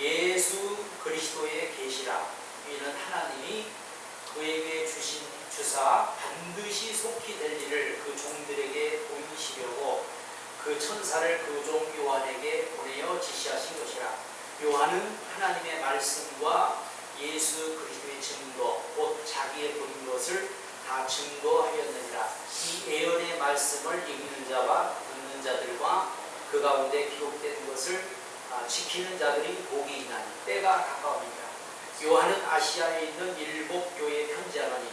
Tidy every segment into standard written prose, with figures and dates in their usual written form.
예수 그리스도의 계시라. 이는 하나님이 그에게 주사 반드시 속히 될 일을 그 종들에게 보이시려고 그 천사를 그 종 요한에게 보내어 지시하신 것이라. 요한은 하나님의 말씀과 예수 그리스도의 증거 곧 자기의 본 것을 다 증거하였느니라. 이 예언의 말씀을 읽는 자와 듣는 자들과 그 가운데 기록된 것을 지키는 자들이 복이 있나니 때가 가까우니라. 요한은 아시아에 있는 7 교회에 편지하노니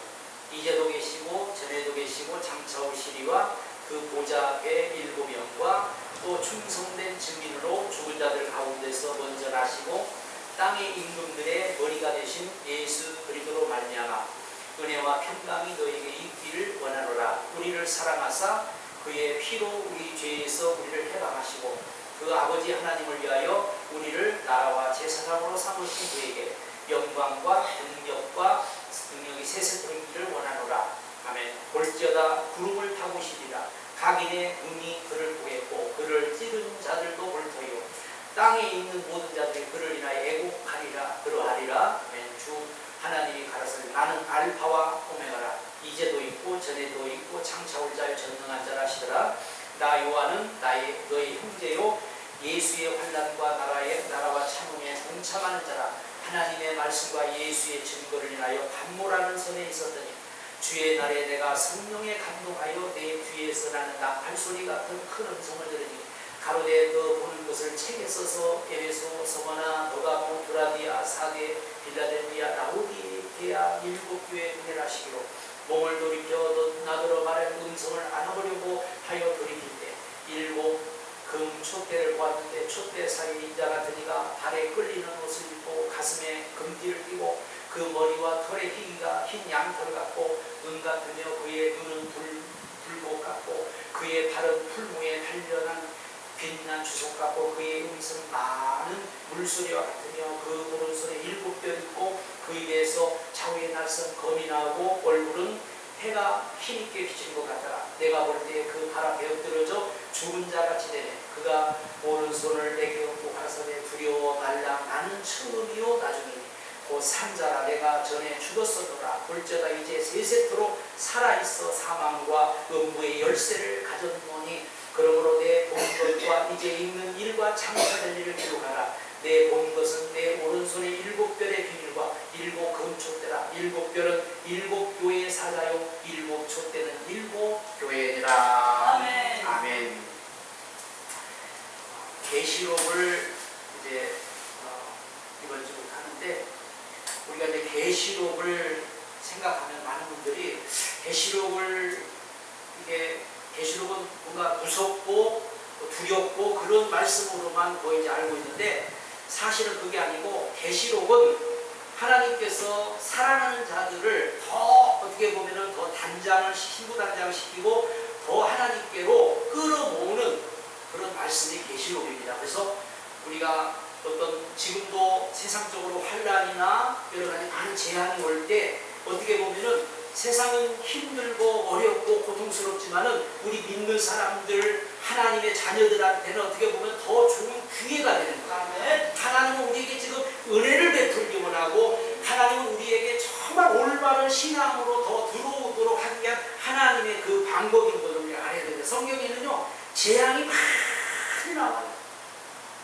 이제도 계시고 전에도 계시고 장차 오시리와 그 보좌 앞에 7명과 또 충성된 증인으로 죽은 자들 가운데서 먼저 나시고 땅의 임금들의 머리가 되신 예수 그리스도로 말미암아 은혜와 평강이 너에게 있기를 원하노라. 우리를 사랑하사 그의 피로 우리 죄에서 우리를 해방하시고 그 아버지 하나님을 위하여 우리를 나라와 제사장으로 삼으신 그에게 영광과 능력이 세세토록 있기를 원하노라. 아멘. 볼지어다 구름을 타고 오시리라. 각인의 눈이 그를 보겠고 그를 찌른 자들도 볼 터이요 땅에 있는 모든 자들이 그를 인하여 애곡하리라. 그러하리라. 아멘. 주 하나님이 가라사대 나는 알파와 오메가라. 이제도 있고 전에도 있고 장차 올 자여 전능한 자라 하시더라. 나 요한은 너의 형제요 예수의 환난과 나라와 참음에 동참하는 자라. 하나님의 말씀과 예수의 증거를 인하여 반모라는 선에 있었더니 주의 날에 내가 성령에 감동하여 내 귀에서 나는 나팔소리 같은 큰 음성을 들으니 가로되 너 보는 것을 책에 써서 에베소, 서머나, 버가모, 두라디아, 사데, 빌라델비아, 라오디게아 7 교회에 보내라시기로 몸을 돌이켜 나더러 말할 음성을 안아보려고 하여 돌이킬 때 7 금 촛대를 보았는데 촛대 사이에 인자 같은 이가 발에 끌리는 옷을 입고 가슴에 금띠를 띠고 그 머리와 털의 희기가 흰 양털 같고 눈 같으며 그의 눈은 불꽃 같고 그의 발은 풀무에 단련한 빛난 주석 같고 그의 음성은 많은 물소리와 같으며 그 오른손에 7뼈 있고 그 입에서 좌우에 날선 검이 나오고 얼굴은 해가 힘있게 비치는 것 같더라. 내가 볼 때 그 발 앞에 엎드러져 죽은 자같이 되네. 그가 오른손을 내게 얹고 가라사대 두려워 말라. 나는 처음이요 나중이니 곧 산자라. 내가 전에 죽었었노라. 볼지어다 이제 세세토록 살아있어 사망과 음부의 열쇠를 가졌노니 그러므로 내 본 것과 이제 있는 일과 장차될 일을 기록하라. 내 본 것은 내 오른손의 7별의 비밀과 7 금촛대라. 7별은 7 교회의 사자요 7 촛대는 7 교회니라. 아멘. 아멘. 계시록을 이제 이번 주부터 하는데 우리가 이제 계시록을 생각하면 많은 분들이 계시록은 뭔가 무섭고 두렵고 그런 말씀으로만 거의 이제 알고 있는데 사실은 그게 아니고 계시록은 하나님께서 사랑하는 자들을 더 어떻게 보면은 더 신부 단장을 시키고 더 하나님께로 끌어모으는 그런 말씀이 계시록입니다. 그래서 우리가 어떤 지금도 세상적으로 환란이나 여러 가지 많은 재앙이 올 때 어떻게 보면은 세상은 힘들고 어렵고 고통스럽지만은 우리 믿는 사람들 하나님의 자녀들한테는 어떻게 보면 더 좋은 기회가 되는 거예요. 하나님은 우리에게 지금 은혜를 베풀기 원하고 하나님은 우리에게 정말 올바른 신앙으로 더 들어오도록 하기 위한 하나님의 그 방법인 것을 우리가 알아야 되는데 성경에는요 재앙이 많이 나와요.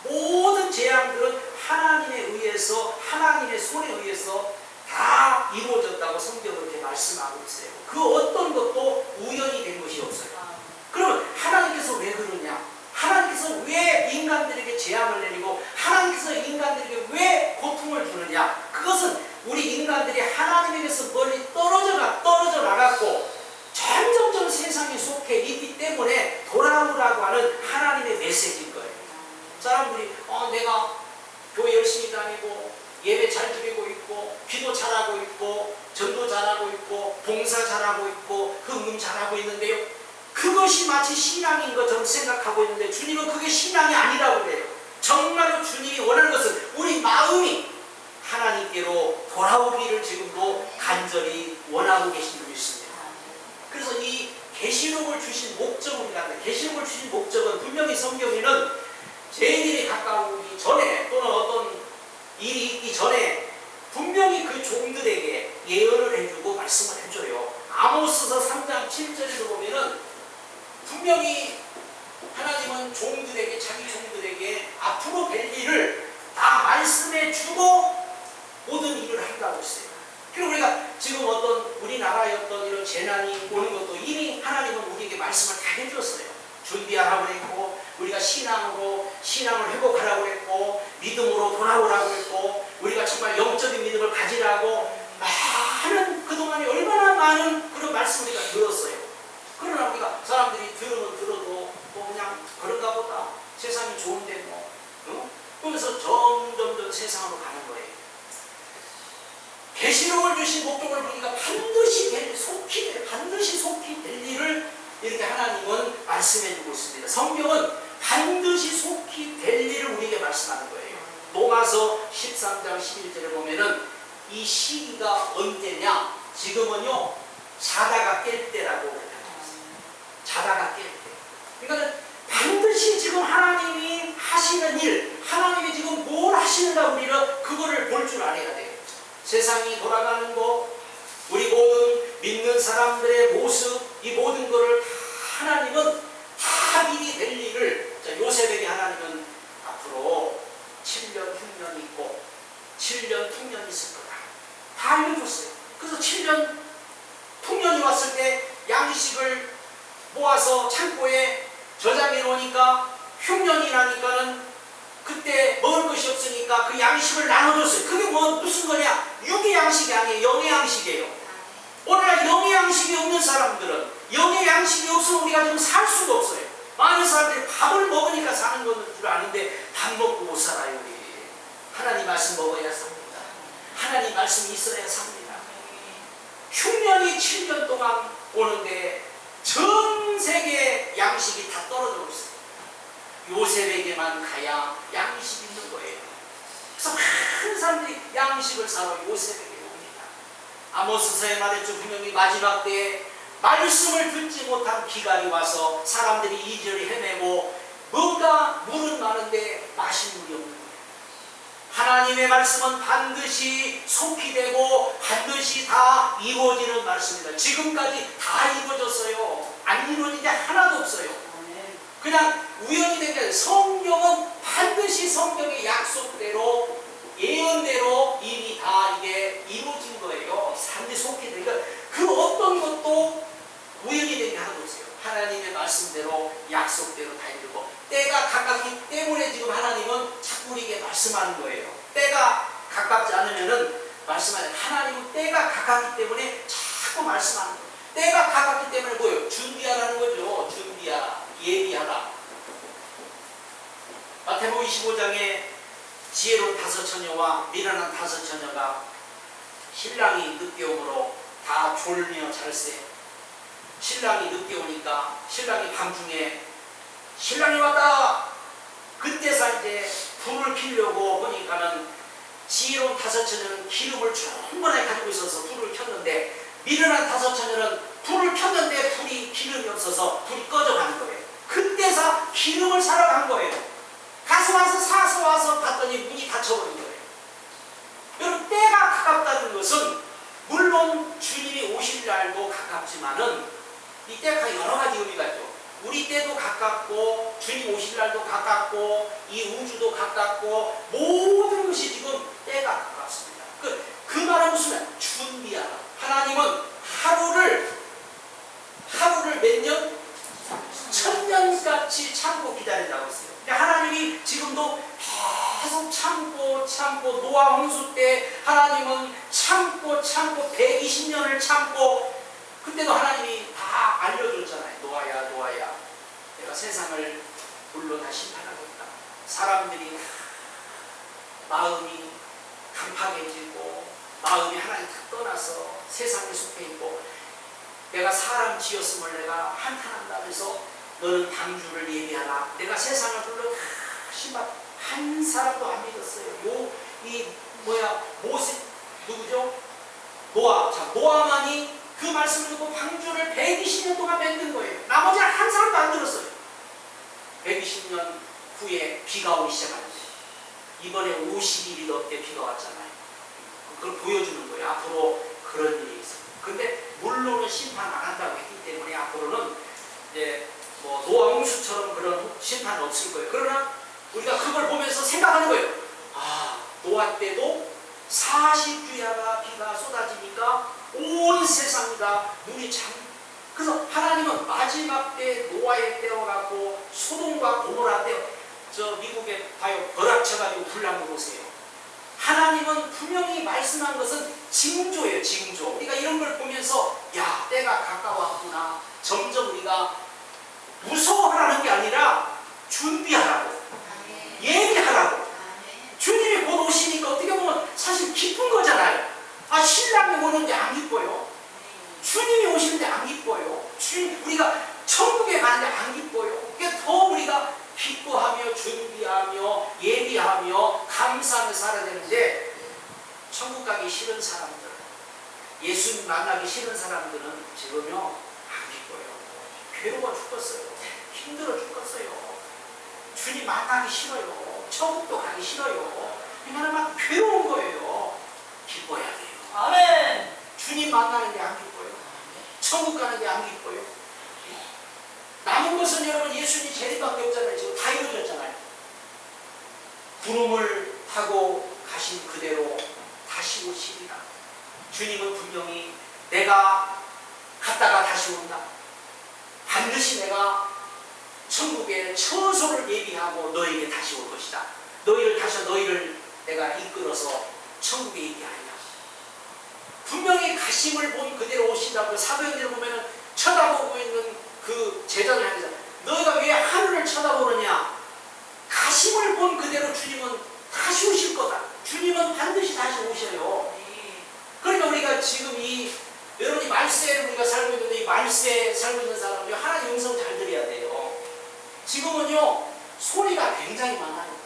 모든 재앙들은 하나님에 의해서 하나님의 손에 의해서 다 이루어졌다고 성경은 그렇게 말씀하고 있어요. 그 어떤 것도 우연히 된 것이 없어요. 그러면 하나님께서 왜 그러냐? 하나님께서 왜 인간들에게 재앙을 내리고 하나님께서 인간들에게 왜 고통을 주느냐? 그것은 우리 인간들이 하나님에게서 멀리 떨어져 나갔고 점점 세상에 속해 있기 때문에 돌아오라고 하는 하나님의 메시지인 거예요. 사람들이 내가 교회 열심히 다니고 예배 잘 드리고 있고 기도 잘하고 있고 전도 잘하고 있고 봉사 잘하고 있고 헌금 잘하고 있는데요 그것이 마치 신앙인 것처럼 생각하고 있는데 주님은 그게 신앙이 아니라고 그래요. 정말로 주님이 원하는 것은 우리 마음이 하나님께로 돌아오기를 지금도 간절히 원하고 계신 줄 믿습니다. 그래서 이 계시록을 주신 목적을 계시록을 주신 목적은 분명히 성경에는 죄인이 가까우기 전에 또는 어떤 말씀을 해줘요. 아모스서 3장 7절에도 보면은 분명히 하나님은 종들에게, 자기 종들에게 앞으로 될 일을 다 말씀해 주고 모든 일을 한다고 했어요. 그리고 우리가 지금 어떤 우리나라의 어떤 이런 재난이 오는 것도 이미 하나님은 우리에게 말씀을 다 해주었어요. 준비하라고 그랬고, 우리가 신앙을 회복하라고 그랬고, 믿음으로 돌아오라고 그랬고, 우리가 정말 영적인 믿음을 가지라고 많은, 그동안에 얼마나 많은 그런 말씀을 우리가 들었어요. 그러나 우리가 사람들이 들으면 들어도 뭐 그냥 그런가 보다, 세상이 좋은데 뭐, 그러면서 점점 세상으로 가는 거예요. 계시록을 주신 목적을 보니까 반드시 속히 될 일을 이렇게 하나님은 말씀해주고 있습니다. 성경은 반드시 속히 될 일을 우리에게 말씀하는 거예요. 로마서 13장 11절에 보면은 이 시기가 언제냐? 지금은요, 자다가 깰 때라고 그랬어요. 자다가 깰 때. 그러니까 반드시 지금 하나님이 하시는 일, 하나님이 지금 뭘 하시는가 우리는 그거를 볼 줄 알아야 돼요. 세상이 돌아가는 거, 우리 모든 믿는 사람들의 모습, 이 모든 것을 하나님은 다 미리 될 일을, 요셉에게 하나님은 앞으로 7년 흉년이 있고 7년 풍년이 있을 거다, 다 알려줬어요. 그래서 7년 풍년이 왔을 때 양식을 모아서 창고에 저장해 놓으니까 흉년이 나니까는 그때 먹을 것이 없으니까 그 양식을 나눠줬어요. 그게 무슨 거냐? 육의 양식이 아니에요. 영의 양식이에요. 오늘날 영의 양식이 없는 사람들은, 영의 양식이 없으면 우리가 좀 살 수가 없어요. 많은 사람들이 밥을 먹으니까 사는 건 줄 아는데 밥 먹고 못 살아요. 우리 하나님 말씀 먹어야 삽니다. 하나님 말씀이 있어야 삽니다. 흉년이 7년 동안 오는데 전 세계 양식이 다 떨어져 있어요. 요셉에게만 가야 양식이 있는 거예요. 그래서 많은 사람들이 양식을 사러 요셉에게 옵니다. 아모스서에 말했죠. 분명히 마지막 때에 말씀을 듣지 못한 기간이 와서 사람들이 이리저리 헤매고 뭔가 물은 많은데 마실 물이 없는 거예요. 하나님의 말씀은 반드시 속히 되고 반드시 다 이루어지는 말씀입니다. 지금까지 다 이루어졌어요. 안 이루어진 게 하나도 없어요. 그냥 우연히 된 게 아니라 성경은 반드시 성경의 약속대로, 예언대로 이미 다 이게 이루어진 거예요. 반드시 속히 되니까 그 어떤 것도 우연히 된 게 하나도 없어요. 하나님의 말씀대로, 약속대로 다 이루고, 때가 가깝기 때문에 지금 하나님은 자꾸 우리에게 말씀하는 거예요. 때가 가깝지 않으면은 말씀하는, 하나님은 때가 가깝기 때문에 자꾸 말씀하는 거예요. 때가 가깝기 때문에 뭐예요? 준비하라는 거죠. 준비하라. 예비하라. 마태복음 25장에 지혜로운 5처녀와 미련한 5처녀가 신랑이 늦게 오므로 다 졸며 잘세. 신랑이 늦게 오니까 신랑이 밤중에 신랑이 왔다. 그때서 이제 불을 피려고 보니까는 지혜로운 5처녀는 기름을 충분하게 가지고 있어서 불을 켰는데, 미련한 5처녀는 불을 켰는데 불이 기름이 없어서 불이 꺼져가는 거예요. 그때서 기름을 사러 간 거예요. 와서 사서 와서 봤더니 문이 닫혀버린 거예요. 여러분, 때가 가깝다는 것은 물론 주님이 오실 날도 가깝지만은 이 때가 여러 가지 의미가 있죠. 우리 때도 가깝고 주님 오실 날도 가깝고 이 우주도 가깝고 모든 것이 지금 때가 가깝습니다. 그 말은 무슨 말? 준비하라. 하나님은 하루를 몇 년? 1000년같이 참고 기다린다고 했어요. 하나님이 지금도 계속 참고 노아 홍수 때 하나님은 참고 120년을 참고, 그때도 하나님이 다 알려줬잖아요. 노아야 내가 세상을 물로 다 심판하겠다. 사람들이 마음이 강팍해지고 마음이 하나님 다 떠나서 세상에 속해 있고, 내가 사람 지었음을 내가 한탄한다 그래서 너는 방주를 예비하라. 내가 세상을 불러 한 사람도 안 믿었어요. 모세 누구죠? 노아. 자, 노아만이 그 말씀을 듣고 방주를 120년 동안 만든 거예요. 나머지는 한 사람도 안 들었어요. 120년 후에 비가 오기 시작하는 거예요. 이번에 50일이 넘게 비가 왔잖아요. 그걸 보여주는 거예요. 앞으로 그런 일이 있어요. 근데 물로는 심판 안 한다고 했기 때문에 앞으로는 이제 뭐 노아 홍수처럼 그런 심판은 없을 거예요. 그러나 우리가 그걸 보면서 생각하는 거예요. 아, 노아 때도 40주야가 비가 쏟아지니까 온 세상이가 눈이 참. 그래서 하나님은 마지막 때 노아의 때와 같고 소돔과 고모라 때, 저 미국에 봐요, 벼락쳐가지고 불난 거 보세요. 하나님은 분명히 말씀한 것은 징조예요, 징조. 우리가 이런 걸 보면서 야, 때가 가까웠구나. 점점 우리가 무서워하라는 게 아니라 준비하라고, 예비하라고. 주님이 곧 오시니까 어떻게 보면 사실 기쁜 거잖아요. 아, 신랑이 오는데 안 기뻐요? 주님이 오시는데 안 기뻐요? 우리가 천국에 가는데 안 기뻐요? 그게 더 우리가 기뻐하며 준비하며 예비하며 감사하며 살아야 되는데, 천국 가기 싫은 사람들, 예수님 만나기 싫은 사람들은 지금요 안 기뻐요. 괴로워 죽겠어요. 힘들어 죽겠어요. 주님 만나기 싫어요. 천국도 가기 싫어요. 이거는 막 괴로운 거예요. 기뻐야 돼요. 아멘. 주님 만나는데 안 기뻐요. 천국 가는데 안 기뻐요. 남은 것은 여러분 예수님 재림밖에 없잖아요. 지금 다 이루어졌잖아요. 구름을 타고 가신 그대로 다시 오시리라. 주님은 분명히 내가 갔다가 다시 온다. 반드시 내가 천국에 처소를 예비하고 너에게 다시 올 것이다. 너희를 내가 이끌어서 천국에 있게 하리라. 분명히 가심을 본 그대로 오신다고. 사도행전을 보면은 쳐다보고 있는 그 제자들 향해서 너희가 왜 하늘을 쳐다보느냐? 가심을 본 그대로 주님은 다시 오실 거다. 주님은 반드시 다시 오셔요. 그러니까 우리가 지금 여러분이 말세를 우리가 살고 있는데, 이 말세에 살고 있는 사람은요 하나님 음성 잘 들어야 돼요. 지금은요 소리가 굉장히 많아요.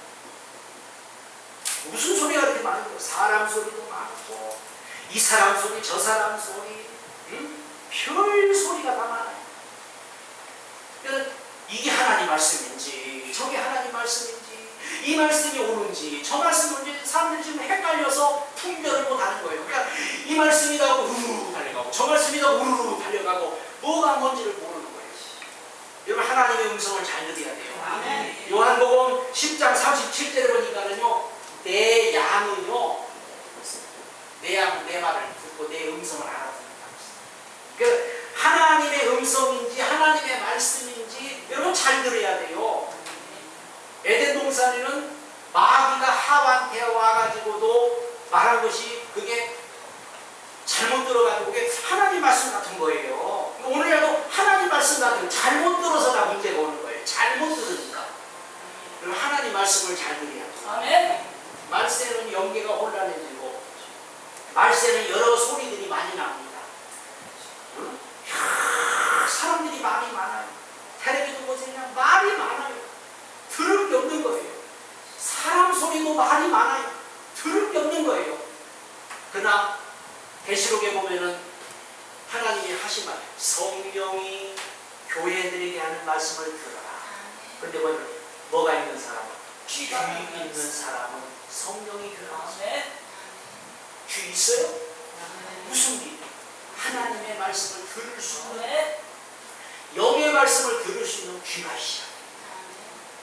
무슨 소리가 그렇게 많은데요? 사람 소리도 많고, 이 사람 소리, 저 사람 소리, 별 소리가 다 많아요. 그러니까 이게 하나님 말씀인지, 저게 하나님 말씀인지, 이 말씀이 옳은지, 저 말씀이 옳은지 사람들이 지금 헷갈려서 분별을 못하는 거예요. 그러니까 이 말씀이라고 우르르 달려가고, 저 말씀이라고 우르르 달려가고, 뭐가 뭔지를 모르는 거예요. 여러분 하나님의 음성을 잘 들어야 돼요. 아멘. 요한복음 10장 37절에 보니까는요, 내 양은요, 내 양, 내 말을 듣고 내 음성을 알아듣는다. 그러니까 하나님의 음성인지 하나님의 말씀인지 여러분 잘 들어야 돼요. 에덴 동산에는 마귀가 하와한테 와가지고도 말한 것이 그게 잘못 들어가지고 그게 하나님 말씀 같은 거예요. 오늘날도 하나님 말씀 같은 거 잘못 들어서 다 문제가 오는 거예요. 잘못 들으니까. 그럼 하나님 말씀을 잘 들어야 돼요. 아멘. 말세는 영계가 혼란해지고, 말세는 여러 소리들이 많이 납니다. 응? 사람들이 말이 많아요. 텔레비전 보세요. 말이 많아요. 들을 게 없는 거예요. 사람 소리도 말이 많아요. 들을 게 없는 거예요. 그러나 계시록에 보면은 하나님이 하신 말, 성령이 교회들에게 하는 말씀을 들어라. 그런데 뭐가 있는 사람은? 귀 있는 사람은 성령이 들어라. 귀 있어요? 무슨 귀? 하나님의 말씀을 들을 수 있는, 영의 말씀을 들을 수 있는 귀가 있어요.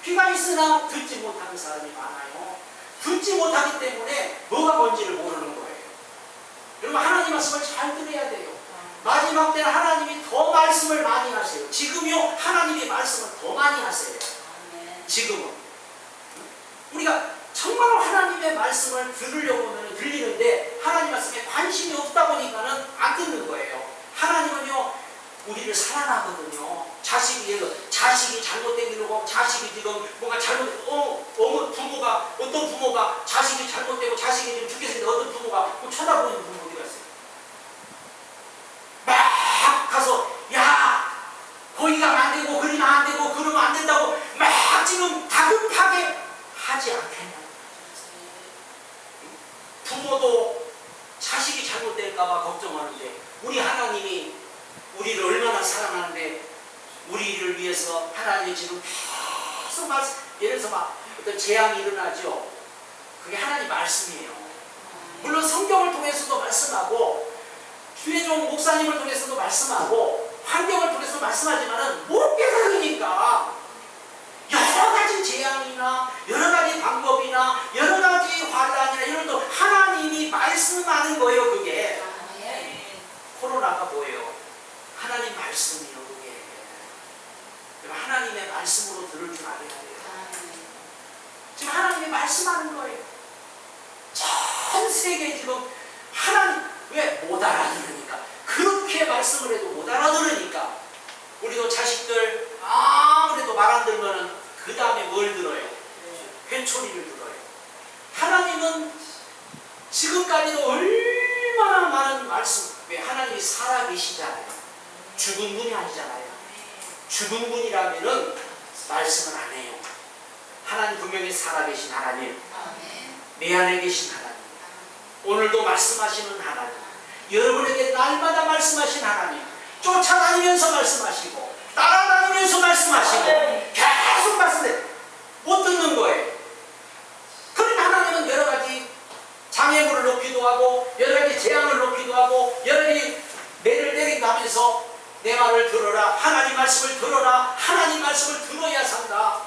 귀가 있으나 듣지 못하는 사람이 많아요. 듣지 못하기 때문에 뭐가 뭔지를 모르는 거예요. 여러분 하나님 말씀을 잘 들어야 돼요. 마지막 때는 하나님이 더 말씀을 많이 하세요. 지금요 하나님의 말씀을 더 많이 하세요. 지금은 우리가 정말 하나님의 말씀을 들으려고 하면 들리는데, 하나님 말씀에 관심이 없다 보니까는 안 듣는 거예요. 하나님은요 우리를 사랑하거든요. 자식이 잘못된 길로 가고, 자식이 지금 뭔가 부모가, 어떤 부모가 자식이 잘못되고 자식이 지금 죽겠는데 어떤 부모가 쳐다보는 부모 어디 갔어요? 막 가서 야 거기 가면 안 되고 그러면 안 되고 그러면 안 된다고 막 지금 다급하게 하지 않겠냐. 부모도 자식이 잘못될까봐 걱정하는데, 우리 하나님이 우리를 얼마나 사랑하는데 우리를 위해서 하나님이 지금 계속 예를 들어서 막 어떤 재앙이 일어나죠. 그게 하나님 말씀이에요. 물론 성경을 통해서도 말씀하고 주의 종 목사님을 통해서도 말씀하고 환경을 통해서 말씀하지만은 못 깨달으니까 여러 가지 재앙이나 여러 가지 방법이나 여러 가지 환란이나 이런 거 하나님이 말씀하는 거예요. 그게 코로나가 뭐예요? 하나님 말씀이요. 그게 하나님의 말씀으로 들을 줄 알아야 돼요. 지금 하나님이 말씀하는 거예요. 전 세계 지금 하나님 왜 못 알아들으니까 그렇게 말씀을 해도 못 알아들으니까 우리도 자식들 아무래도 말 안 들면은 그 다음에 뭘 들어요? 회초리를 들어요. 하나님은 지금까지도 얼마나 많은 말씀, 왜 하나님이 살아계시잖아요. 죽은 분이 아니잖아요. 죽은 분이라면은 말씀을 안 해요. 하나님 분명히 살아계신 하나님, 내 안에 계신 하나님, 오늘도 말씀하시는 하나님, 여러분에게 날마다 말씀하신 하나님, 쫓아다니면서 말씀하시고 따라다니면서 말씀하시고 계속 말씀해 못 듣는 거예요. 그러니까 하나님은 여러 가지 장애물을 놓기도 하고 여러 가지 재앙을 놓기도 하고 여러 가지 매를 때리기도 하면서 내 말을 들어라, 하나님 말씀을 들어라, 하나님 말씀을 들어야 산다.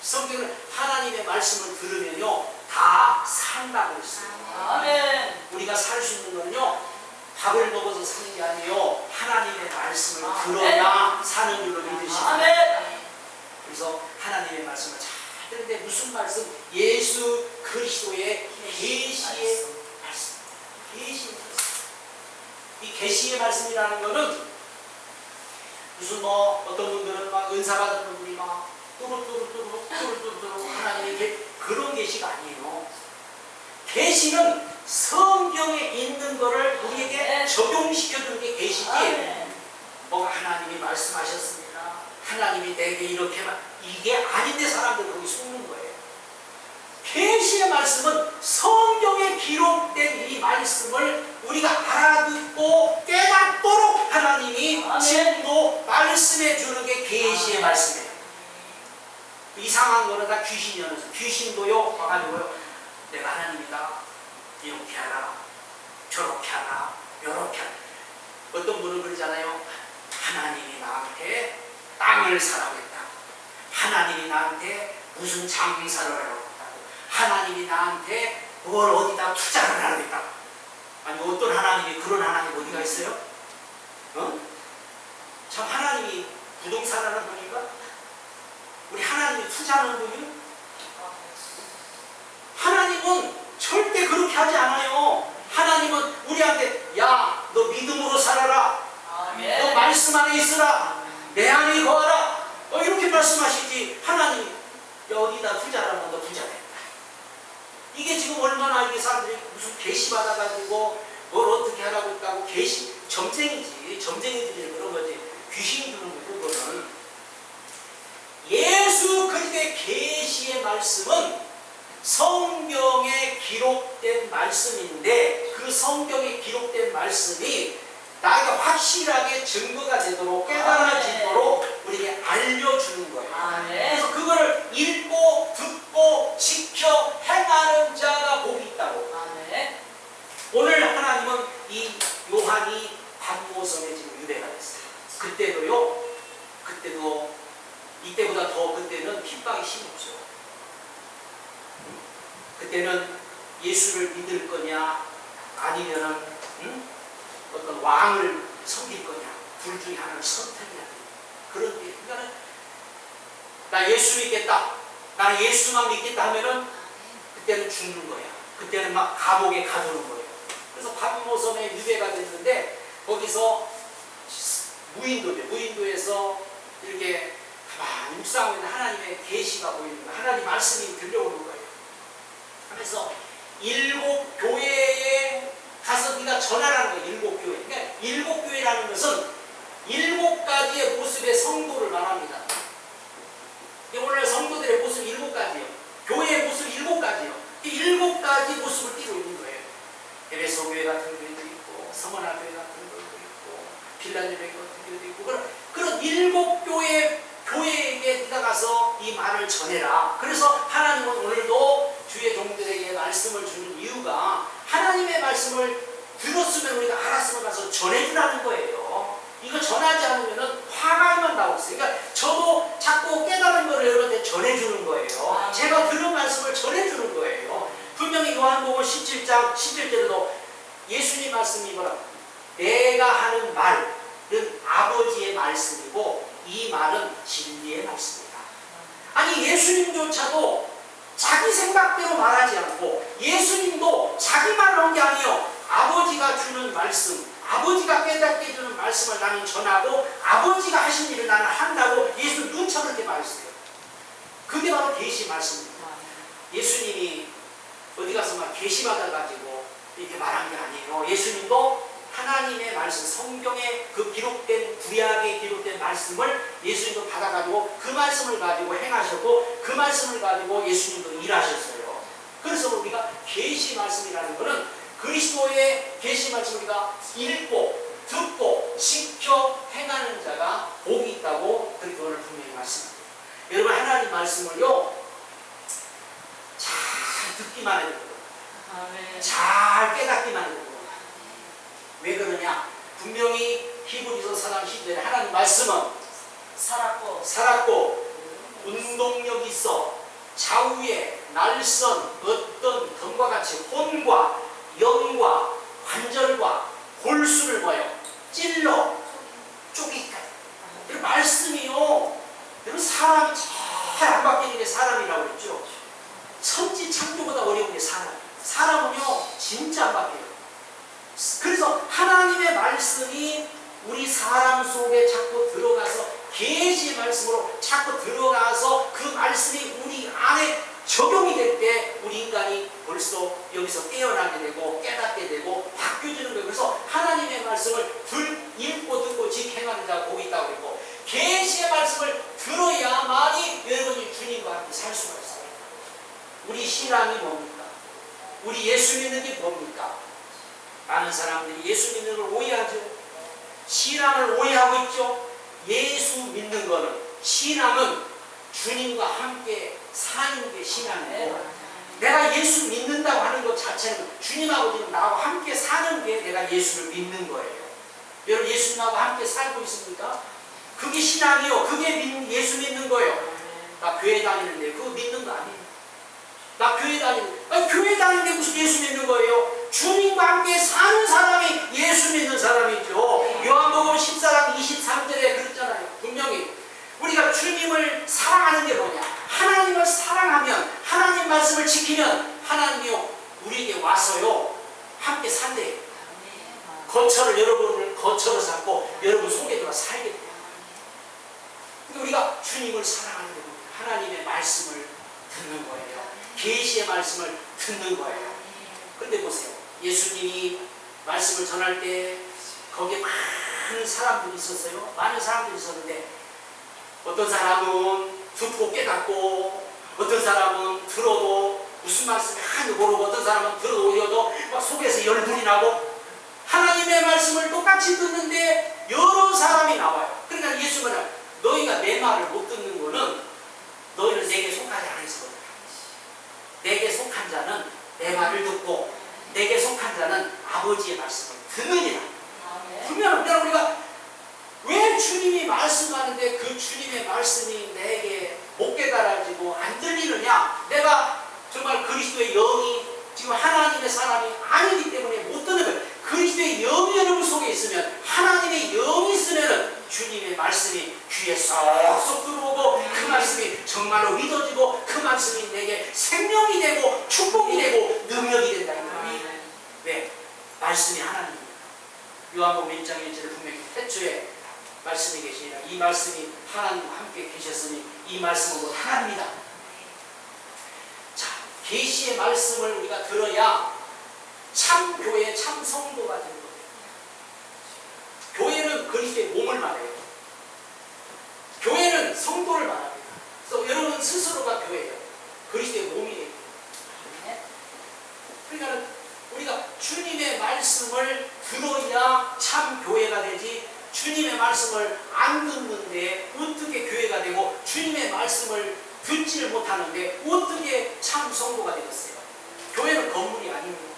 성경은 하나님의 말씀을 들으면요 다 산다고 했어요. 아멘. 우리가 살 수 있는 건요 밥을 먹어서 사는 게 아니에요. 하나님의 말씀을 들어야 사는 줄로 믿으시고. 아멘. 그래서 하나님의 말씀을 잘 듣는데 무슨 말씀? 예수 그리스도의 계시의 말씀. 계시의 말씀. 이 계시의 말씀이라는 거는 무슨 뭐 어떤 분들은 막 은사 받은 분들이 막 뚜루뚜루 하나님의 그런 계시가 아니에요. 계시는 성경에 있는 거를 우리에게 적용시켜주는 게 계시지. 뭐가 하나님이 말씀하셨습니다. 하나님이 내게 이렇게 이게 아닌데 사람들 거기 속는 거예요. 계시의 말씀은 성경에 기록된 이 말씀을 우리가 알아듣고 깨닫도록 하나님이 지금도 말씀해 주는 게 계시의 말씀이에요. 이상한 거는 다 귀신이어서 귀신도요 와가지고요 내가 하나님이다 이렇게 하라 저렇게 하라 요렇게 하라. 어떤 분은 그러잖아요. 하나님이 나한테 땅을 사라고 했다. 하나님이 나한테 무슨 장사를 하라고 했다고. 하나님이 나한테 뭘 어디다 투자를 하라고 했다. 아니 어떤 하나님이 그런 하나님 어디가 있어요? 참 하나님이 부동산 하는 분인가? 우리 하나님이 투자하는 분이? 하나님은 절대 그렇게 하지 않아요. 하나님은 우리한테 야, 너 믿음으로 살아라. 너 말씀 안에 있으라. 내 안에 거하라. 이렇게 말씀하시지. 하나님이 어디다 투자를 하면 너 부자 된다. 이게 지금 얼마나 이게 사람들이 무슨 계시 받아가지고 뭘 어떻게 하라고 했다고 계시 점쟁이지. 점쟁이들이 그런 거지. 귀신이 주는 거 그거는. 예수 그리스도의 계시의 말씀은 성경에 기록된 말씀인데 그 성경에 기록된 말씀이 나에게 확실하게 증거가 되도록 깨달아지도록 우리에게 알려주는 거예요. 그래서 그거를 읽고 듣고 지켜 행하는 자가 복이 있다고. 오늘 하나님은 이 요한이 pat모섬에 지금 유배가 됐어요. 그때도 이때보다 더 그때는 핍박이 심했죠. 그때는 예수를 믿을 거냐 아니면은 어떤 왕을 섬길 거냐 둘 중에 하나를 선택해야 돼. 그런 게 그러니까 나 예수 믿겠다. 나는 예수만 믿겠다 하면은 그때는 죽는 거야. 그때는 막 감옥에 가두는 거예요. 그래서 pat모섬에 유배가 됐는데 거기서 무인도에서 이렇게 가만히 묵상하고 있는 하나님의 계시가 보이는 거예요. 하나님 말씀이 들려오는 거예요. 그래서 7교회에 가서 네가 전하라는 거예요. 7교회. 그러니까 7교회라는 것은 7가지의 모습의 성도를 말합니다. 오늘 성도들의 모습 7가지예요. 교회의 모습 7가지예요. 이 7가지 모습을 띠고 있는 거예요. 에베소 교회 같은 교회도 있고 서머나 교회 같은 교회도 있고 빌라델 교회 같은 교회도 있고 그런 7교회에게 네가 가서 이 말을 전해라. 그래서 하나님은 오늘도 주의 종들에게 말씀을 주는 이유가 하나님의 말씀을 들었으면 우리가 알았으면 가서 전해주라는 거예요. 이거 전하지 않으면 화가만 나오고 있어요. 그러니까 저도 자꾸 깨달은 거를 여러분한테 전해주는 거예요. 제가 들은 말씀을 전해주는 거예요. 분명히 요한복음 17장 11절에도 예수님 말씀이 뭐라고? 내가 하는 말은 아버지의 말씀이고 이 말은 진리의 말씀이다. 아니 예수님조차도 자기 생각대로 말하지 않고 예수님도 자기 말한 게 아니에요. 아버지가 주는 말씀, 아버지가 깨닫게 해주는 말씀을 나는 전하고 아버지가 하신 일을 나는 한다고 예수는 누차 그렇게 말했어요. 그게 바로 계시 말씀입니다. 예수님이 어디 가서 막 계시 받아가지고 이렇게 말한 게 아니에요. 예수님도 하나님의 말씀, 성경에 그 기록된 구약에 기록된 말씀을 예수님도 받아가지고 그 말씀을 가지고 행하셨고 그 말씀을 가지고 예수님도 일하셨어요. 그래서 우리가 계시 말씀이라는 것은 그리스도의 계시 말씀을 우리가 읽고 듣고 지켜 행하는 자가 복이 있다고 그렇게 오늘 분명히 말씀합니다. 여러분 하나님 말씀을요 잘 듣기만 해도 잘 깨닫기만 해도 왜 그러냐? 분명히 히브리서 4장 10절에 하나님 말씀은 살았고 운동력이 있어 좌우에 날선 어떤 검과 같이 혼과 영과 관절과 골수를 뭐요? 찔러 쪼기까지. 이런 말씀이요. 여러분 사람이 잘 안 바뀌는 게 사람이라고 그랬죠. 천지 창조보다 어려운 게 사람은요 진짜 안 바뀌어요. 그래서 하나님의 말씀이 우리 사람 속에 자꾸 들어가서 계시의 말씀으로 자꾸 들어가서 그 말씀이 우리 안에 적용이 될 때 우리 인간이 벌써 여기서 깨어나게 되고 깨닫게 되고 바뀌어지는 거예요. 그래서 하나님의 말씀을 읽고 듣고 직행하는 자가 복이 있다고 그러고 계시의 말씀을 들어야만이 여러분이 주님과 함께 살 수가 있어요. 우리 신앙이 뭡니까? 우리 예수 믿는 게 뭡니까? 많은 사람들이 예수 믿는 걸 오해하죠. 신앙을 오해하고 있죠. 예수 믿는 거는 신앙은 주님과 함께 사는 게 신앙이고 내가 예수 믿는다고 하는 것 자체는 주님하고 지금 나하고 함께 사는 게 내가 예수를 믿는 거예요. 여러분 예수님하고 함께 살고 있습니까? 그게 신앙이요. 그게 예수 믿는 거예요. 나 교회 다니는데 그거 믿는 거 아니에요. 나 교회 교회 다니는데 무슨 예수 믿는 거예요? 주님과 함께 사는 사람이 예수 믿는 사람이죠. 요한복음 14장 23절에 그랬잖아요. 분명히 우리가 주님을 사랑하는 게 뭐냐? 하나님을 사랑하면 하나님 말씀을 지키면 하나님이요 우리에게 와서요 함께 산대요. 거처를 여러분을 거처로 삼고 여러분 속에 들어가 살게 돼요. 근데 우리가 주님을 사랑하는 게 뭐냐? 하나님의 말씀을 듣는 거예요. 계시의 말씀을 듣는 거예요. 근데 보세요. 예수님이 말씀을 전할 때 거기에 많은 사람들이 있었어요. 많은 사람들이 있었는데 어떤 사람은 듣고 깨닫고 어떤 사람은 들어도 무슨 말씀이 하는지 모르고 어떤 사람은 들어도 오려도 막 속에서 열불이 나고 하나님의 말씀을 똑같이 듣는데 여러 사람이 나와요. 그러니까 예수는 너희가 내 말을 못 듣는 거는 너희는 내게 속하지 않아서 내게 속한 자는 내 말을 듣고 내게 속한 자는 아버지의 말씀을 듣느니라. 분명히 우리가 왜 주님이 말씀하는데 그 주님의 말씀이 내게 못 깨달아지고 안 들리느냐? 내가 정말 그리스도의 영이 지금 하나님의 사람이 아니기 때문에 못 듣는 거예요. 그리스도의 영이 여러분 속에 있으면 하나님의 영이 있으면 주님의 말씀이 귀에 쏙쏙 들어오고 그 말씀이 정말로 믿어지고 그 말씀이 내게 생명이 되고 축복이 되고 능력이 된다. 왜? 말씀이 하나님입니다. 요한복음 1장 1절에 분명히 태초에 말씀이 계시니라. 이 말씀이 하나님과 함께 계셨으니 이 말씀은 곧 하나님이다. 자, 계시의 말씀을 우리가 들어야 참 교회, 참 성도가 되는 거예요. 교회는 그리스도의 몸을 말해요. 교회는 성도를 말합니다. 그래서 여러분 스스로가 교회예요. 그리스도의 몸이에요. 그러니까 우리가 주님의 말씀을 들어야 참 교회가 되지 주님의 말씀을 안 듣는데 어떻게 교회가 되고 주님의 말씀을 듣지를 못하는데 어떻게 참 성도가 되겠어요? 교회는 건물이 아닙니다.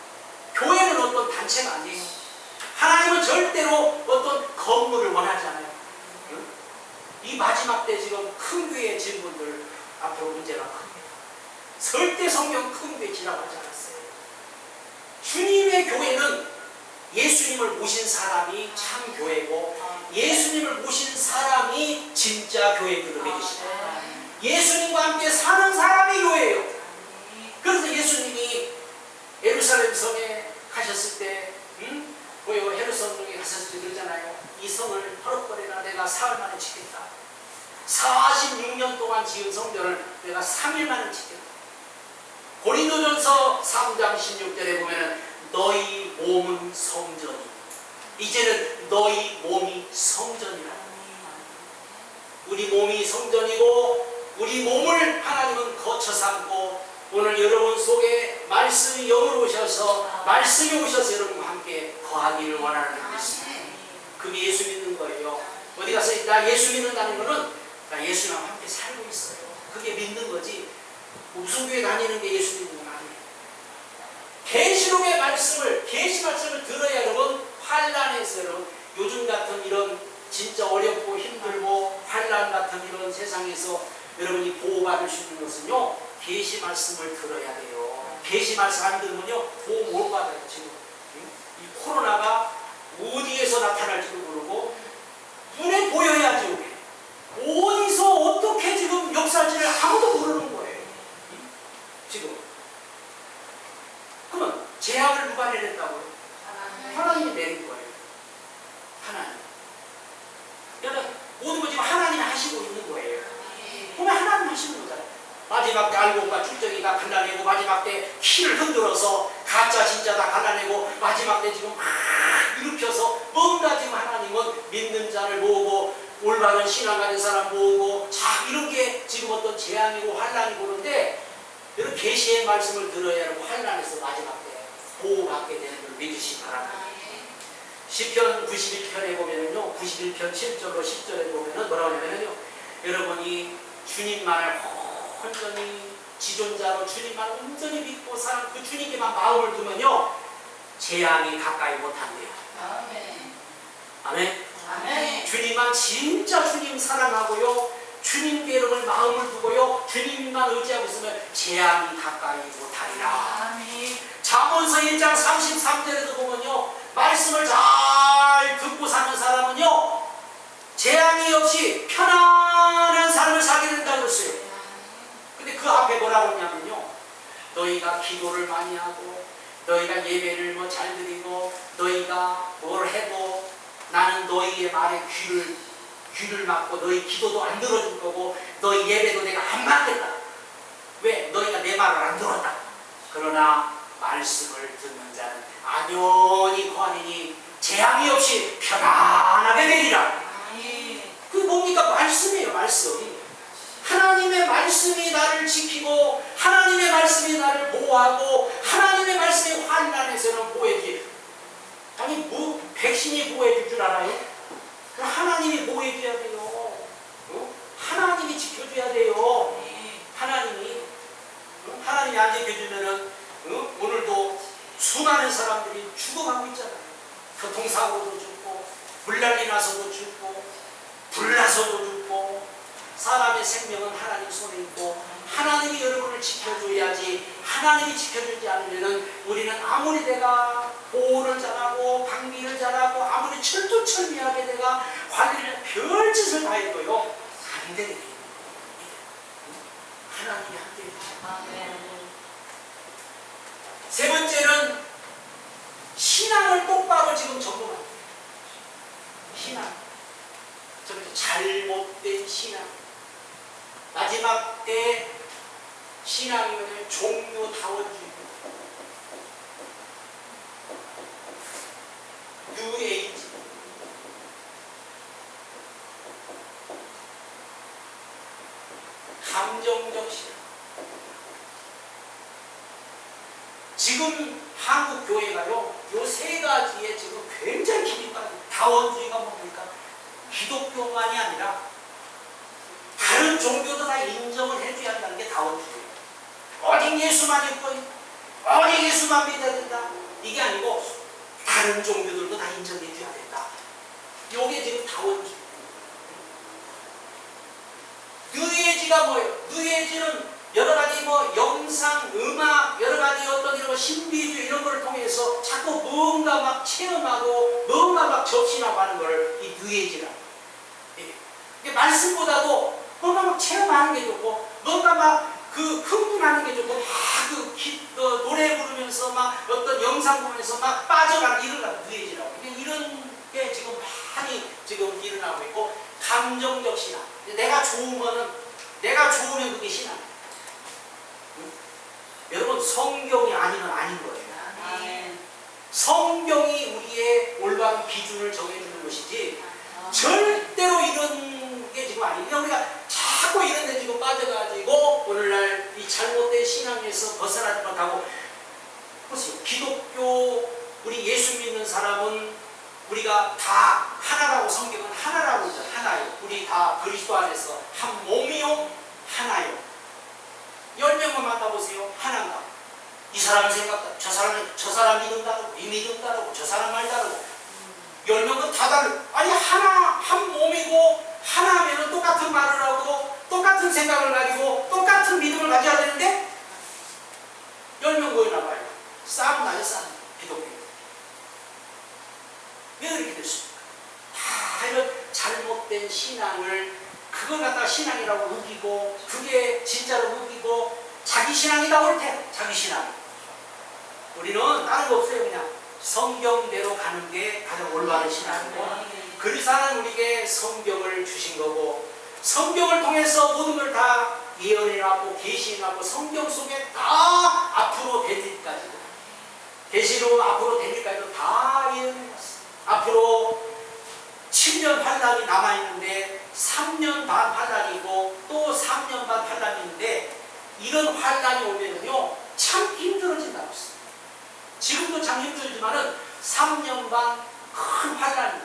교회는 어떤 단체가 아니에요. 절대로 어떤 건물을 원하지 않아요. 응? 이 마지막 때 지금 큰 교회 증분들 앞으로 문제가 큽니다. 절대 성경 큰 교회 지나고 하지 않았어요. 주님의 교회는 예수님을 모신 사람이 참 교회고 예수님을 모신 사람이 진짜 교회들을 믿으시다. 예수님과 함께 사는 사람이 교회예요. 그래서 예수님이 예루살렘 성에 가셨을 때 보여 헤롯성에 가셨을 때 그러잖아요. 이 성을 허락거리나 내가 사흘 만에 짓겠다. 46년 동안 지은 성전을 내가 3일 만에 짓겠다. 고린도전서 3장 16절에 보면은 너희 몸은 성전이 이제는 너희 몸이 성전이라. 우리 몸이 성전이고 우리 몸을 하나님은 거처 삼고 오늘 여러분 속에 말씀이 영으로 오셔서 말씀이 오셔서 여러분과 함께 거하기를 원하는 것입니다. 그게 예수 믿는 거예요. 어디 가서 나 예수 믿는다는 거는 나 예수님과 함께 살고 있어요. 그게 믿는 거지. 무슨 교회 다니는 게 예수 믿는 건 아니에요. 계시록의 말씀을 계시 말씀을 들어야 여러분 환난에서 여러분 요즘 같은 이런 진짜 어렵고 힘들고 환난 같은 이런 세상에서 여러분이 보호받을 수 있는 것은요 계시 말씀을 들어야 돼요. 계시 말씀 안 들으면요 보호 못 받아요. 지금 이 코로나가 어디에서 나타날지도 모르고 눈에 보여야지 어디서 어떻게 지금 역사할지를 아무도 모르는 거예요. 지금 그러면 재앙을 누가 내렸다고요? 하나님이 내린 거예요. 하나님. 그러니까 모든 거 지금 하나님이 하시고 있는 거예요. 보면 하나님 하시는 거잖아요. 마지막 때 알곡과 축적이 다 갈라내고 마지막 때 키를 흔들어서 가짜 진짜 다 갈라내고 마지막 때 지금 막 일으켜서 뭔가 지금 하나님은 믿는 자를 모으고 올바른 신앙 가진 사람 모으고 자 이런 게 지금 어떤 재앙이고 환난이고 그런데 여러분 계시의 말씀을 들어야 하고 환난에서 마지막 때 보호받게 되는 걸 믿으시기 바랍니다. 시편 91편에 보면은요 91편 7절로 10절에 보면은 뭐라고 하냐면요 여러분이 주님만을 온전히 지존자로 주님만 온전히 믿고 사는 그 주님께만 마음을 두면요 재앙이 가까이 못한대요. 아멘. 아멘. 아멘. 주님만 진짜 주님 사랑하고요 주님께 여러분 마음을 두고요 주님만 의지하고 있으면 재앙이 가까이 못하리라. 아멘. 잠언서 1장 33절에도 보면요 말씀을 잘 듣고 사는 사람은요 재앙이 없이 편안한 삶을 살게 된다고 했어요. 근데 그 앞에 뭐라고 했냐면요 너희가 기도를 많이 하고 너희가 예배를 뭐 잘 드리고 너희가 뭘 해도 나는 너희의 말에 귀를 막고 너희 기도도 안 들어줄 거고 너희 예배도 내가 안 받겠다. 왜? 너희가 내 말을 안 들었다. 그러나 말씀을 듣는 자는 안연히 거하리니 재앙이 없이 편안하게 되리라. 그게 뭡니까? 말씀이에요. 말씀. 하나님의 말씀이 나를 지키고 하나님의 말씀이 나를 보호하고 하나님의 말씀이 환난에서는 보호해주지. 아니 뭐 백신이 보호해줄 줄 알아요? 하나님이 보호해줘야 돼요. 하나님이 지켜줘야 돼요. 하나님이 안 지켜주면은 오늘도 수많은 사람들이 죽어가고 있잖아요. 교통사고도 죽고 물난리 나서도 죽고 불나서도 죽고 사람의 생명은 하나님 손에 있고 하나님이 여러분을 지켜줘야지. 하나님이 지켜주지 않으면은 우리는 아무리 내가 보호를 잘하고 방비를 잘하고 아무리 철두철미하게 내가 관리를 별짓을 다 해도요 안 되게 돼요. 하나님이 함께 해주세요. 세 번째는 신앙을 똑바로 지금 적용하는 거예요. 신앙. 잘못된 신앙. 마지막 때 신앙이면 종교다원주의, 뉴에이지, 감정적 신앙. 지금 한국 교회가요, 요 세 가지에 지금 굉장히 깊이 빠져. 다원주의가 뭡니까? 기독교만이 아니라 다른 종교도 다 인정을 해줘야 한다는 게 다원주의예요. 오직 예수만 믿고 오직 예수만 믿어야 된다. 이게 아니고 다른 종교들도 다 인정해 줘야 된다. 요게 지금 다원주의. 뉴에이지가 뭐예요? 뉴에이지는 여러 가지 뭐 영상, 음악, 여러 가지 어떤 이런 신비주의 이런 걸 통해서 자꾸 뭔가 막 체험하고 뭔가 막 접신하고 하는 걸 이 뉴에이지라고. 이게 말씀보다도 뭔가 막 체험하는 게 좋고 뭔가 막 그 흥분하는 게 좋고 막 노래 부르면서 막 어떤 영상 보면서 막 빠져가는 이런 거 뉴에이지라고. 이런 게 지금 많이 지금 일어나고 있고 감정적 신앙. 내가 좋으면 그게 신앙. 여러분 성경이 아니면 아닌 거예요. 아멘. 성경이 우리의 올바른 기준을 정해주는 것이지 절대로 이런 게 지금 아니에요. 우리가 자꾸 이런 데 지금 빠져가지고 오늘날 이 잘못된 신앙에서 벗어나지 못하고 보세요. 기독교 우리 예수 믿는 사람은 우리가 다 하나라고 성경은 하나라고 하죠. 하나요. 우리 다 그리스도 안에서 한 몸이요 하나요. 10명만 만나보세요. 하나인가? 이 사람 생각다. 저 사람 믿음 다르고 이 믿음 다르고 저 사람 말 다르고 10명은 다 다르고 아니 한 몸이고 하나면은 똑같은 말을 하고 똑같은 생각을 가지고 똑같은 믿음을 가져야 되는데 10명 모이나 봐요. 싸움 나요 싸움. 기독교. 왜 그렇게 됐습니까? 다 이런 잘못된 신앙을 그걸 갖다가 신앙이라고 우기고 그게 진짜로 우기고 자기 신앙이다 올 때 자기 신앙. 우리는 다른 거 없어요. 그냥 성경대로 가는 게 가장 올바른 신앙이고 그리스도 하나님 우리에게 성경을 주신 거고 성경을 통해서 모든 걸 다 예언해놨고 계시해놨고 성경 속에 다 앞으로 될 일까지도 계시로 앞으로 될 일까지도 다 예언해놨어요. 앞으로 7년 환란이 남아있는데 3년 반 환란이고 또 3년 반 환란이 있는데 이런 환란이 오면은요 참 힘들어진다고 했어요. 지금도 참 힘들지만은 3년 반 큰 환란이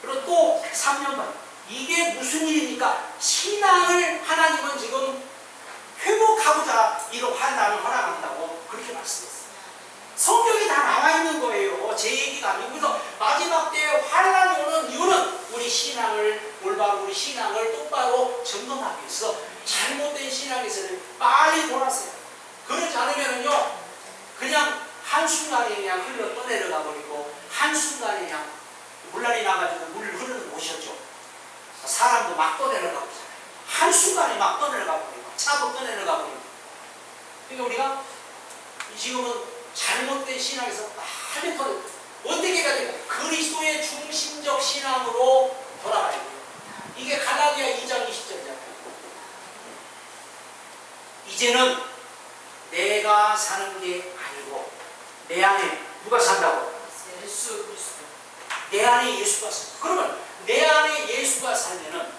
그리고 또 3년 반 이게 무슨 일입니까? 신앙을 하나님은 지금 회복하고자 이런 환란을 허락한다고 그렇게 말씀했어요. 성경이 다 나와 있는 거예요. 제 얘기가 아니고. 그래서 마지막 때 환란이 오는 이유는 우리 신앙을 올바로 우리 신앙을 똑바로 점검하기 위해서 잘못된 신앙에서는 빨리 돌아서요. 그러지 않으면은요 그냥 한순간에 그냥 흘러 떠내려가 버리고 한순간에 그냥 물난이 나가지고 물 흐르는 거 보셨죠? 사람도 막 떠내려가 버리잖아요. 한순간에 막 떠내려가 버리고 차도 떠내려가 버리고. 그러니까 우리가 지금은 잘못된 신앙에서 빨리 터져. 어떻게 해야 돼요? 그리스도의 중심적 신앙으로 돌아가야 돼요. 이게 갈라디아 2장 20절이잖아요. 이제는 내가 사는 게 아니고 내 안에 누가 산다고? 예수 그리스도. 내 안에 예수가 산다. 그러면 내 안에 예수가 살면은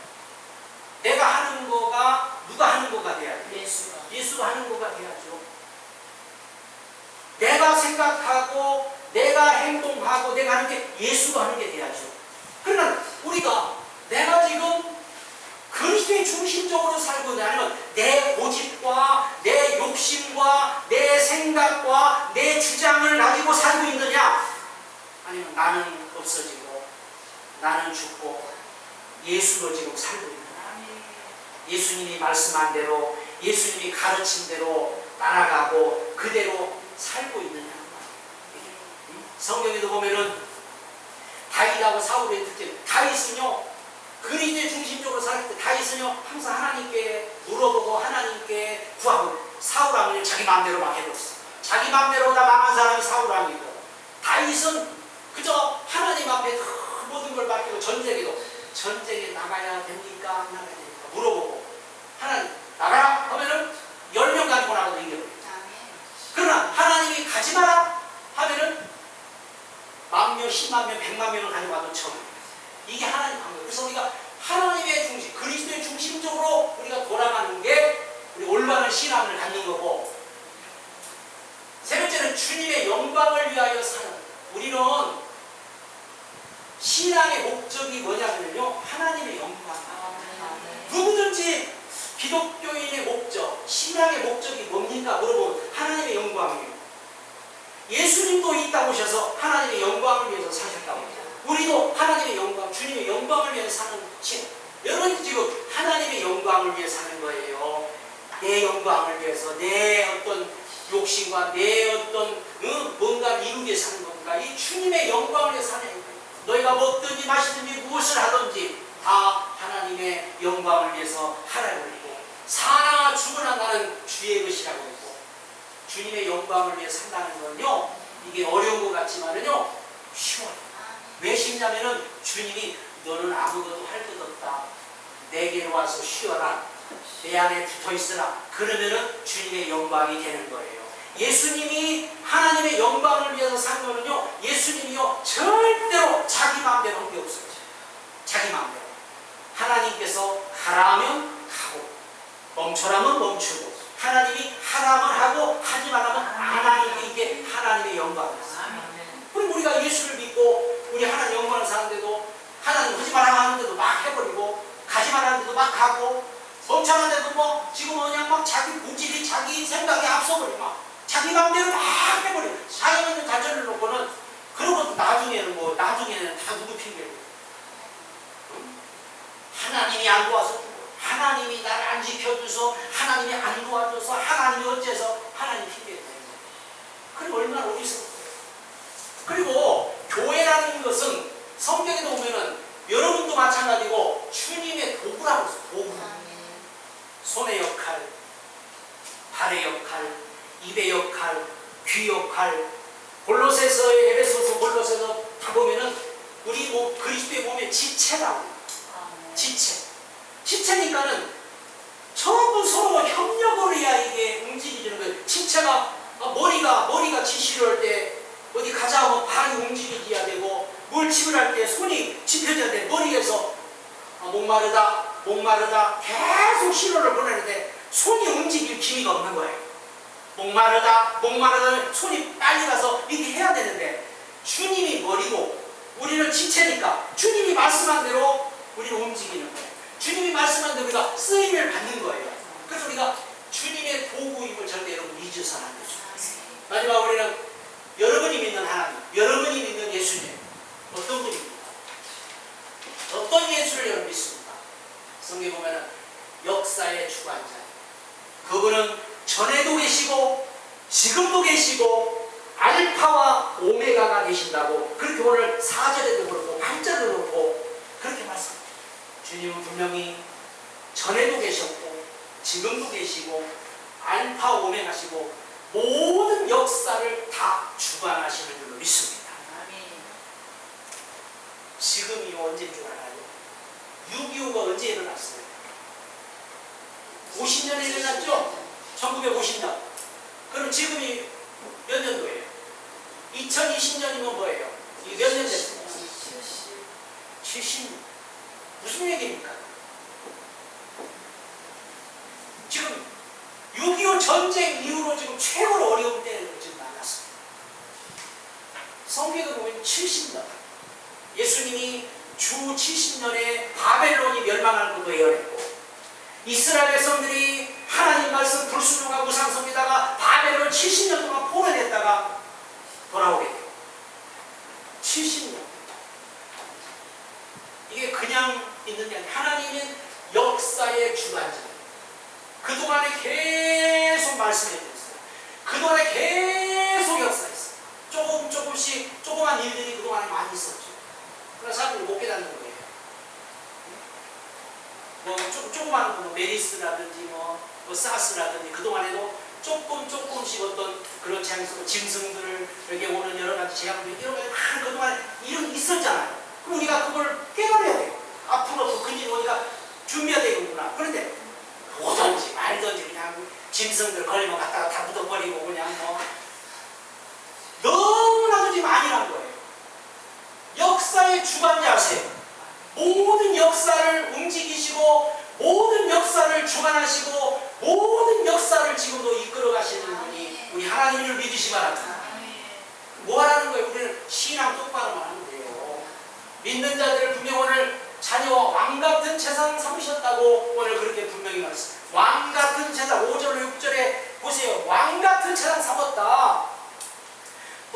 내가 하는 거가 누가 하는 거가 돼야 돼요? 예수가 하는 거가 돼야죠. 내가 생각하고 내가 행동하고 내가 하는 게 예수가 하는 게 돼야죠. 그러나 우리가 내가 지금 그리스도의 중심적으로 살고 있냐 아니면 내 고집과 내 욕심과 내 생각과 내 주장을 가지고 살고 있느냐 아니면 나는 없어지고 나는 죽고 예수로 지금 살고 있느냐 예수님이 말씀한 대로 예수님이 가르친 대로 따라가고 그대로 살고 있느냐. 성경에도 보면은 다윗하고 사울의 특징. 다윗은요 그리스도의 중심적으로 살 때 다윗은요 항상 하나님께 물어보고 하나님께 구하고 사울왕을 자기 마음대로 막 해버렸어. 자기 마음대로 다 망한 사람이 사울왕이고 다윗은 그저 하나님 앞에 모든 걸 맡기고 전쟁에 나가야 됩니까? 안 나가야 됩니까? 물어보고 하나님 나가라 하면은 10명 가지고 나가도 이겨버려. 그러나 하나님이 가지 마라 하면은 10,000명, 100,000명, 100만 명을 가지고 와도 처음. 이게 하나님 방법. 그래서 우리가 하나님의 중심, 그리스도의 중심적으로 우리가 돌아가는 게 우리 올바른 신앙을 갖는 거고 세 번째는 주님의 영광을 위하여 사는. 우리는 신앙의 목적이 뭐냐면요 하나님의 영광. 누구든지 기독교인의 목적, 신앙의 목적이 뭡니까? 물어보면 하나님의 영광이에요. 예수님도 이 땅 오셔서 하나님의 영광을 위해서 사셨다고 합니다. 우리도 하나님의 영광, 주님의 영광을 위해서 사는 신. 여러분 지금 하나님의 영광을 위해 사는 거예요. 내 영광을 위해서, 내 어떤 욕심과 내 어떤 뭔가를 이루기 위해 사는 겁니까? 이 주님의 영광을 위해 사는 거예요. 너희가 먹든지 마시든지 무엇을 하든지 다 하나님의 영광을 위해서 하라고 그러고, 사나 죽으나 나는 주의 것이라고 했고, 주님의 영광을 위해 산다는 건요, 이게 어려운 것 같지만은요 쉬워요. 왜 쉽냐면은 주님이 너는 아무것도 할 것 없다, 내게로 와서 쉬어라, 내 안에 붙어 있으라, 그러면은 주님의 영광이 되는 거예요. 예수님이 하나님의 영광을 위해서 산 거는요, 예수님이요 절대로 자기 마음대로 한 게 없어요. 자기 마음대로. 하나님께서 가라면 가고 멈춰라면 멈추고, 하나님이 하라면 하고 하지 말라면 안 하는 게 이게 하나님의 영광이었어요. 그럼 우리가 예수를 믿고 우리 하나님 영광을 사는데도, 하나님 하지 말라고 하는데도 막 해버리고, 가지 말라는데도 막 가고, 멈춰라는데도 뭐 지금 그냥 막 자기 본질이 자기 생각에 앞서버리고 막 자기 마음대로 막 해버리고, 자기는 자전을 놓고는, 그러고 나중에는 다 누구 핑계고, 하나님이 안 도와서, 하나님이 나를 안 지켜줘서, 하나님이 안 도와줘서, 하나님이 어째서, 하나님 핑계가 되는 거예요. 그럼 얼마나 어리석어요. 그리고 교회라는 것은 성경에도 보면은 여러분도 마찬가지고 주님의 도구라고 했어요. 도구. 손의 역할, 발의 역할, 입의 역할, 귀 역할. 골로새서, 에베소서, 골로새서 다 보면은 우리 그리스도의 몸의 지체라고. 지체. 지체니까는 전부 서로 협력을 해야 이게 움직이는 거예요. 지체가 머리가 지시를 할 때 어디 가자 하면 발이 움직여야 되고, 물침을 할 때 손이 짚혀져야 돼. 머리에서 목마르다 계속 신호를 보내는데 손이 움직일 기미가 없는 거예요. 목마르다 손이 빨리 가서 이렇게 해야 되는데, 주님이 머리고 우리는 지체니까 주님이 말씀한 대로 우리는 움직이는 거예요. 주님이 말씀한 대로 우리가 쓰임을 받는 거예요. 그래서 우리가 주님의 도구임을 절대 여러분 잊어서는 안 되죠. 마지막 우리는 여러분이 믿는 하나님, 여러분이 믿는 예수님, 어떤 분입니까? 어떤 예수를 여러분 믿습니까? 성경에 보면 역사의 주관자, 그분은 전에도 계시고 지금도 계시고 알파와 오메가가 계신다고, 그렇게 오늘 4절에도 그렇고 8절에도 그렇고 그렇게 말씀합니다. 주님은 분명히 전에도 계셨고 지금도 계시고 알파 오메가시고 모든 역사를 다 주관하시는 줄로 믿습니다. 지금이 언제인 줄 알아요? 6.25가 언제 일어났어요? 50년에 일어났죠? 1950년. 그럼 지금이 몇 년도예요? 2020년이면 뭐예요? 이게 몇 년 됐어요? 70년. 무슨 얘기입니까? 지금 6.25 전쟁 이후로 지금 최고로 어려운 때를 지금 만났습니다. 성경에 보면 70년. 예수님이 주 70년에 바벨론이 멸망할 것도 예언했고, 이스라엘 백성들이 하나님 말씀 불순종하고 우상 섬기다가 바벨론 70년 동안 포로됐다가 돌아오게 돼요. 70년. 이게 그냥 있는 게 아니라 하나님은 역사의 주관자예요. 그동안에 계속 말씀해 주셨어요. 그동안에 계속 역사했어요. 조금씩 조그만 일들이 그동안에 많이 있었죠. 그러나 사람들이 못 깨닫는 거예요. 조그만 메리스라든지 사스라든지 그동안에도 조금씩 어떤 그런 짐승들을 이렇게 오는 여러 가지 재앙들, 이런 가지 다 그동안에 이런 게 있었잖아요. 그럼 우리가 그걸 깨달아야 돼요. 앞으로 근질 우리가 준비해야 되는구나. 그런데 오든지 말든지 그냥 짐승들 걸리면 갖다가 다 묻어버리고 그냥 너무나도 지금 아니란 거예요. 역사의 주관자세요. 모든 역사를 움직이시고 모든 역사를 주관하시고 모든 역사를 지금도 이끌어 가시는 분이 우리 하나님을 믿으시 바랍니다. 뭐 하라는 거예요? 우리는 신앙 똑바로만 하면 돼요. 믿는 자들을 분명 오늘 자녀와 왕같은 재산 삼으셨다고 오늘 그렇게 분명히 말했어요. 왕같은 재산, 5절 6절에 보세요. 왕같은 재산 삼았다.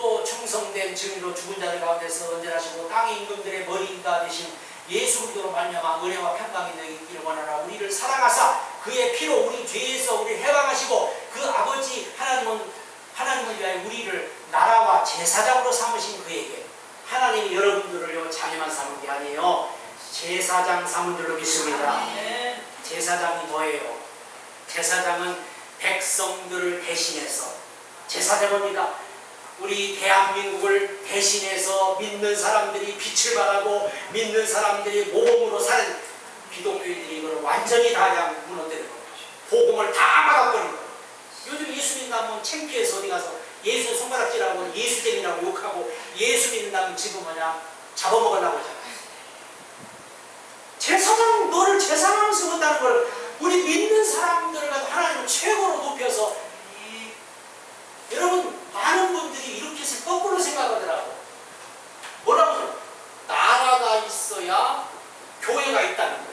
또 충성된 증인으로 죽은 자들 가운데서 언제나시고 땅의 임금들의 머리가 되신 예수 그리스도로 말미암아 은혜와 평강이 있기를 원하나 우리를 사랑하사 그의 피로 우리 죄에서 우리를 해방하시고 그 아버지 하나님을 위하여 우리를 나라와 제사장으로 삼으신 그에게 하나님이 여러분들을요 자녀만 삼은 게 아니에요. 제사장 삼은 줄로 믿습니다. 제사장이 뭐예요? 제사장은 백성들을 대신해서 제사장입니다. 우리 대한민국을 대신해서 믿는 사람들이 빛을 발하고 믿는 사람들이 모범으로 사는 기독교인들이 이걸 완전히 다 그냥 무너뜨리는 거예요. 복음을 다 막아버리는 거예요. 요즘 예수 믿는다면 창피해서 어디 가서 예수 손가락질하고 예수쟁이라고 욕하고 예수 믿는다면 지금 뭐냐 잡아먹으려고 하잖아요. 제사장 너를 제사장으로 못하는 걸 우리 믿는 사람들을 가지고 하나님을 최고로 높여서 여러분 많은 분들이 이렇게 해서 거꾸로 생각하더라고. 뭐라고? 나라가 있어야 교회가 있다는 거예요.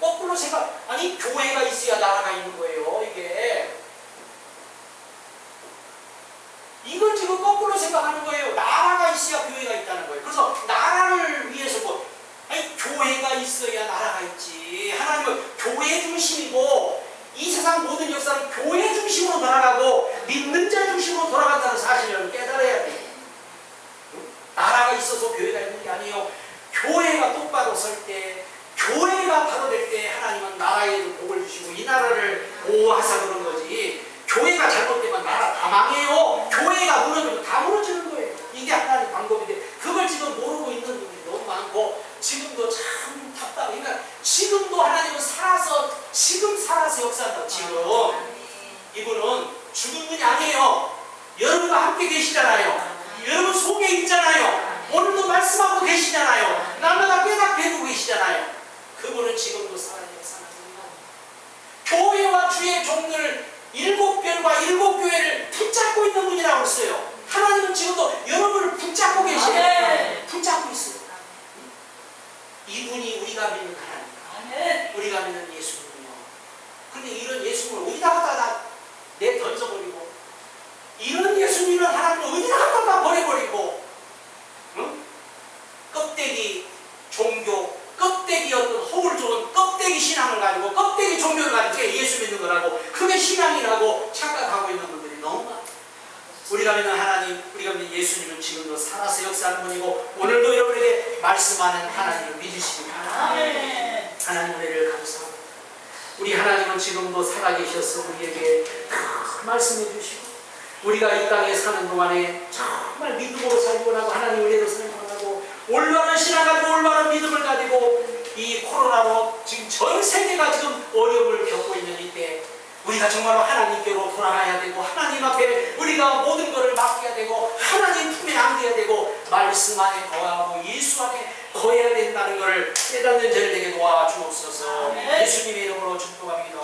거꾸로 생각, 아니 교회가 있어야 나라가 있는 거예요. 이걸 지금 거꾸로 생각하는 거예요. 나라가 있어야 교회가 있다는 거예요. 그래서 나라를 위해서 아니 교회가 있어야 나라가 있지. 하나님은 교회 중심이고 이 세상 모든 역사는 교회 중심으로 돌아가고 믿는 자 중심으로 돌아간다는 사실을 깨달아야 돼. 나라가 있어서 교회가 있는 게 아니에요. 교회가 똑바로 설 때, 교회가 바로 될 때 하나님은 나라에도 복을 주시고 이 나라를 보호하사 그런 거지. 교회가 잘못되면 나라 다 망해요. 교회가 무너지면 다 무너지는 거예요. 이게 하나님의 방법인데 그걸 지금 모르고 있는 분들이 너무 많고 지금도 참 답답해. 그러니까 지금도 하나님은 지금 살아서 역사한다. 지금 이분은 죽은 분이 아니에요. 여러분과 함께 계시잖아요. 여러분 속에 있잖아요. 오늘도 말씀하고 계시잖아요. 날마다 깨닫게 해주고 계시잖아요. 그분은 지금도 살아있는 역사입니다. 교회와 주의 종들 7별과 7교회를 붙잡고 있는 분이라고 했어요. 하나님은 지금도 여러분을 붙잡고 계시네요. 붙잡고 있어요. 이분이 우리가 믿는 하나님, 우리가 믿는 예수님이요. 근데 이런 예수님을 어디다가 다 내던져버리고 이런 예수님을 하나님을 어디다가 다 버려버리고 껍데기 종교, 껍데기 어떤 허울 좋은 껍데기 신앙을 가지고 껍데기 종교를 가지고 예수 믿는 거라고 그게 신앙이라고 착각하고 있는 분들이 너무 많아요. 우리가 믿는 하나님, 우리가 믿는 예수님은 지금도 살아서 역사하는 분이고 오늘도 여러분에게 말씀하는 하나님을 믿으시기 바랍니다. 하나님 은혜를 감사합니다. 우리 하나님은 지금도 살아계셔서 우리에게 말씀해 주시고 우리가 이 땅에 사는 동안에 정말 믿음으로 살기 원하고 하나님 은혜로 살기 원하고 올바른 신앙 가지고 올바른 믿음을 가지고 이 코로나로 지금 전 세계가 지금 어려움을 겪고 있는 이때 우리가 정말로 하나님께로 돌아가야 되고 하나님 앞에 우리가 모든 것을 맡겨야 되고 하나님 품에 안겨야 되고 말씀 안에 거하고 예수 안에 거해야 된다는 것을 깨닫는 저를 되게 도와주옵소서. 예수님의 이름으로 축복합니다.